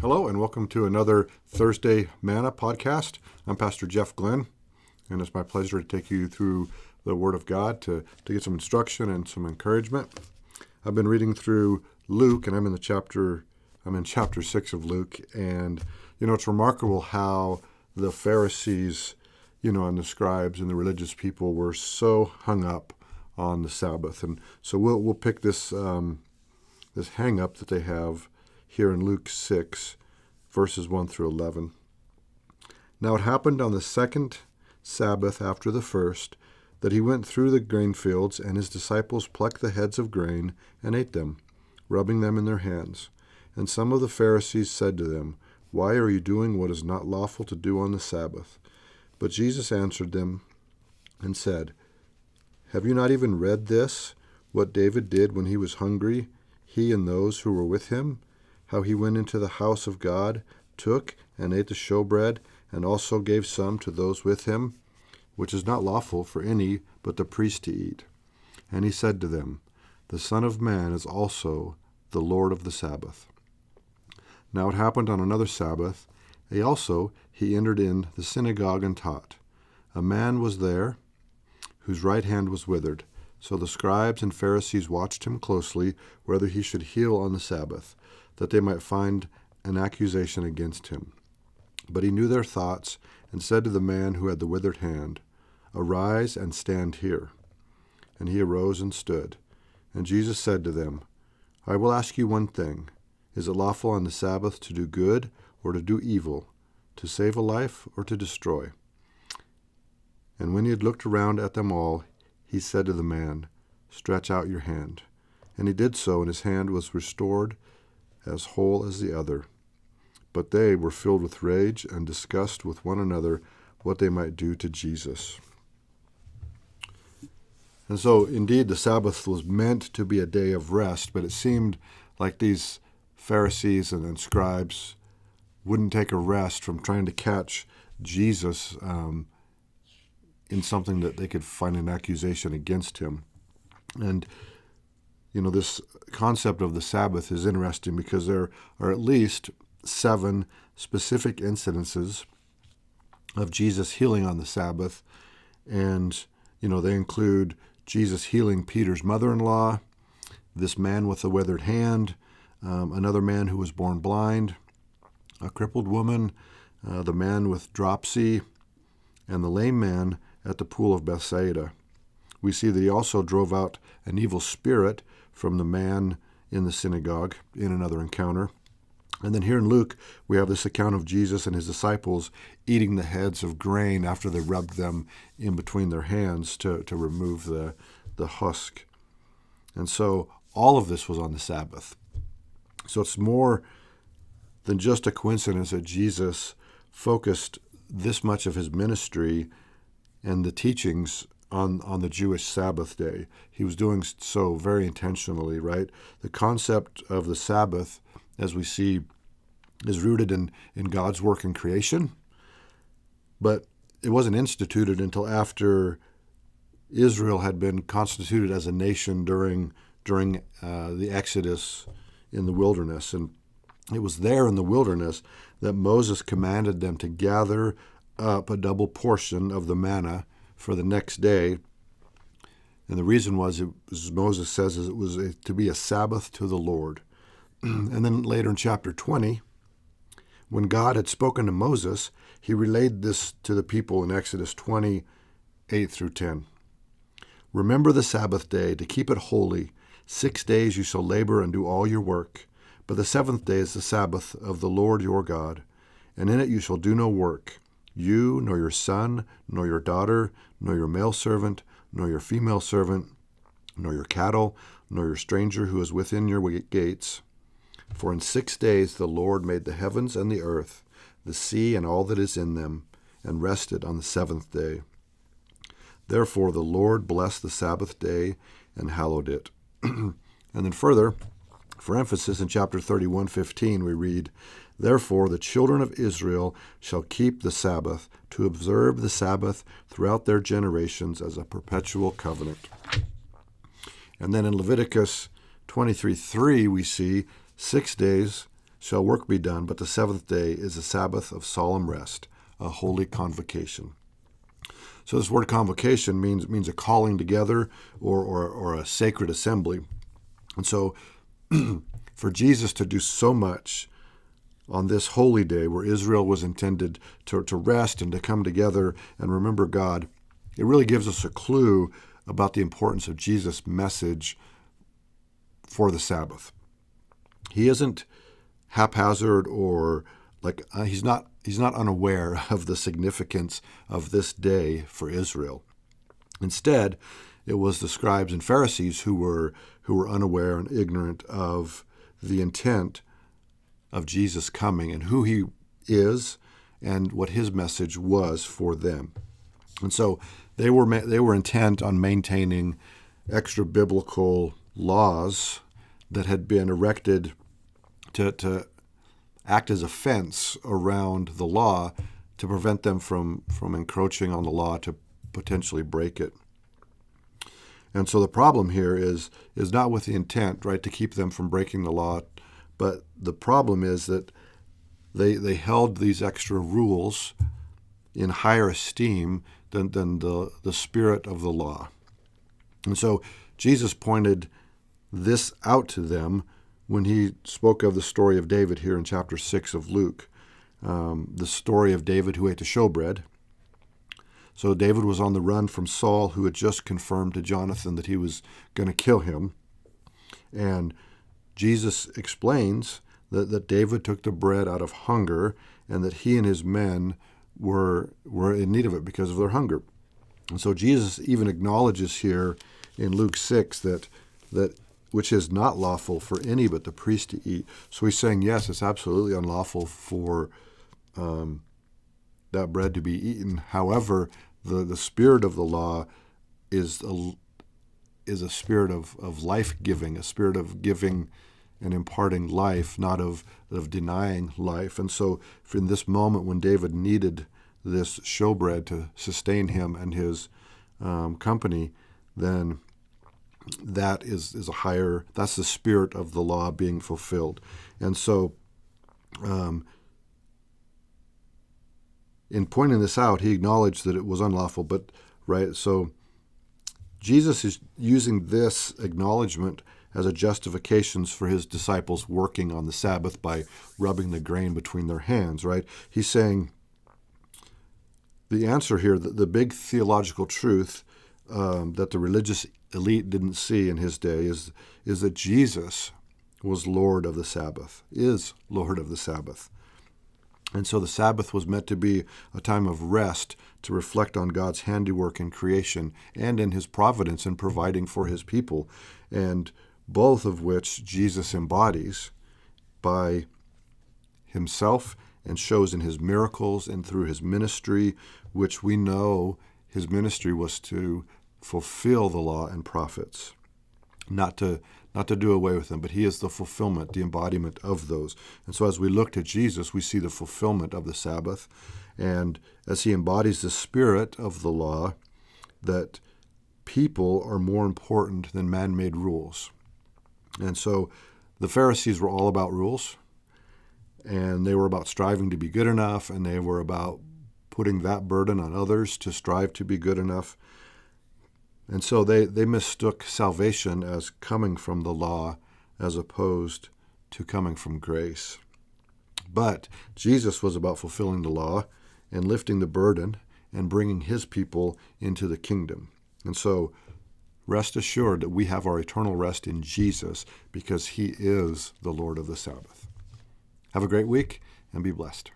Hello and welcome to another Thursday Manna podcast. I'm Pastor Jeff Glenn, and it's my pleasure to take you through the Word of God to get some instruction and some encouragement. I've been reading through Luke, and I'm in chapter 6 of Luke, and it's remarkable how the Pharisees, and the scribes and the religious people were so hung up on the Sabbath, and so we'll pick this hang up that they have here in Luke 6, verses 1 through 11. Now it happened on the second Sabbath after the first that he went through the grain fields, and his disciples plucked the heads of grain and ate them, rubbing them in their hands. And some of the Pharisees said to them, "Why are you doing what is not lawful to do on the Sabbath?" But Jesus answered them and said, "Have you not even read this, what David did when he was hungry, he and those who were with him? How he went into the house of God, took and ate the showbread, and also gave some to those with him, which is not lawful for any but the priest to eat. And he said to them, The Son of Man is also the Lord of the Sabbath. Now it happened on another Sabbath, he entered in the synagogue and taught. A man was there whose right hand was withered. So the scribes and Pharisees watched him closely, whether he should heal on the Sabbath, that they might find an accusation against him. But he knew their thoughts, and said to the man who had the withered hand, Arise and stand here. And he arose and stood. And Jesus said to them, I will ask you one thing. Is it lawful on the Sabbath to do good or to do evil, to save a life or to destroy? And when he had looked around at them all, he said to the man, Stretch out your hand. And he did so, and his hand was restored as whole as the other. But they were filled with rage and discussed with one another what they might do to Jesus. And so, indeed, the Sabbath was meant to be a day of rest, but it seemed like these Pharisees and scribes wouldn't take a rest from trying to catch Jesus in something that they could find an accusation against him. And this concept of the Sabbath is interesting because there are at least 7 specific incidences of Jesus healing on the Sabbath. And, they include Jesus healing Peter's mother-in-law, this man with a withered hand, another man who was born blind, a crippled woman, the man with dropsy, and the lame man at the pool of Bethsaida. We see that he also drove out an evil spirit from the man in the synagogue in another encounter. And then here in Luke, we have this account of Jesus and his disciples eating the heads of grain after they rubbed them in between their hands to remove the husk. And so all of this was on the Sabbath. So it's more than just a coincidence that Jesus focused this much of his ministry and the teachings on the Jewish Sabbath day. He was doing so very intentionally, right? The concept of the Sabbath, as we see, is rooted in God's work in creation, but it wasn't instituted until after Israel had been constituted as a nation during the Exodus in the wilderness. And it was there in the wilderness that Moses commanded them to gather up a double portion of the manna for the next day. And the reason was, as Moses says, it was to be a Sabbath to the Lord. And then later in chapter 20, when God had spoken to Moses, he relayed this to the people in Exodus 20, 8 through 10. Remember the Sabbath day to keep it holy. 6 days you shall labor and do all your work. But the 7th day is the Sabbath of the Lord your God, and in it you shall do no work. You, nor your son, nor your daughter, nor your male servant, nor your female servant, nor your cattle, nor your stranger who is within your gates. For in 6 days the Lord made the heavens and the earth, the sea and all that is in them, and rested on the 7th day. Therefore the Lord blessed the Sabbath day and hallowed it. And then further, for emphasis, in chapter 31:15, we read, Therefore the children of Israel shall keep the Sabbath, to observe the Sabbath throughout their generations as a perpetual covenant. And then in Leviticus 23:3, we see 6 days shall work be done, but the seventh day is a Sabbath of solemn rest, a holy convocation. So this word convocation means a calling together or a sacred assembly. And so for Jesus to do so much on this holy day where Israel was intended to rest and to come together and remember God, it really gives us a clue about the importance of Jesus' message for the Sabbath. He isn't haphazard or he's not unaware of the significance of this day for Israel. Instead, it was the scribes and Pharisees who were unaware and ignorant of the intent of Jesus coming and who he is and what his message was for them. And so they were intent on maintaining extra biblical laws that had been erected to act as a fence around the law to prevent them from encroaching on the law to potentially break it. And so the problem here is not with the intent, right, to keep them from breaking the law, but the problem is that they held these extra rules in higher esteem than the spirit of the law. And so Jesus pointed this out to them when he spoke of the story of David here in chapter 6 of Luke, the story of David who ate the showbread. So David was on the run from Saul, who had just confirmed to Jonathan that he was going to kill him. And Jesus explains that David took the bread out of hunger and that he and his men were in need of it because of their hunger. And so Jesus even acknowledges here in Luke 6 that which is not lawful for any but the priest to eat. So he's saying, yes, it's absolutely unlawful for that bread to be eaten. However, the spirit of the law is a spirit of life-giving, a spirit of giving and imparting life, not of denying life. And so in this moment when David needed this showbread to sustain him and his company, then that is a higher, that's the spirit of the law being fulfilled. And so in pointing this out, he acknowledged that it was unlawful, but right, so Jesus is using this acknowledgement as a justification for his disciples working on the Sabbath by rubbing the grain between their hands, right? He's saying the answer here, the big theological truth that the religious elite didn't see in his day is that Jesus was Lord of the Sabbath, is Lord of the Sabbath. And so the Sabbath was meant to be a time of rest to reflect on God's handiwork in creation and in his providence in providing for his people, and both of which Jesus embodies by himself and shows in his miracles and through his ministry, which we know his ministry was to fulfill the law and prophets, not to do away with them, but he is the fulfillment, the embodiment of those. And so as we look to Jesus, we see the fulfillment of the Sabbath, and as he embodies the spirit of the law, that people are more important than man-made rules. And so the Pharisees were all about rules, and they were about striving to be good enough, and they were about putting that burden on others to strive to be good enough. And so they mistook salvation as coming from the law as opposed to coming from grace. But Jesus was about fulfilling the law and lifting the burden and bringing his people into the kingdom. And so rest assured that we have our eternal rest in Jesus because he is the Lord of the Sabbath. Have a great week and be blessed.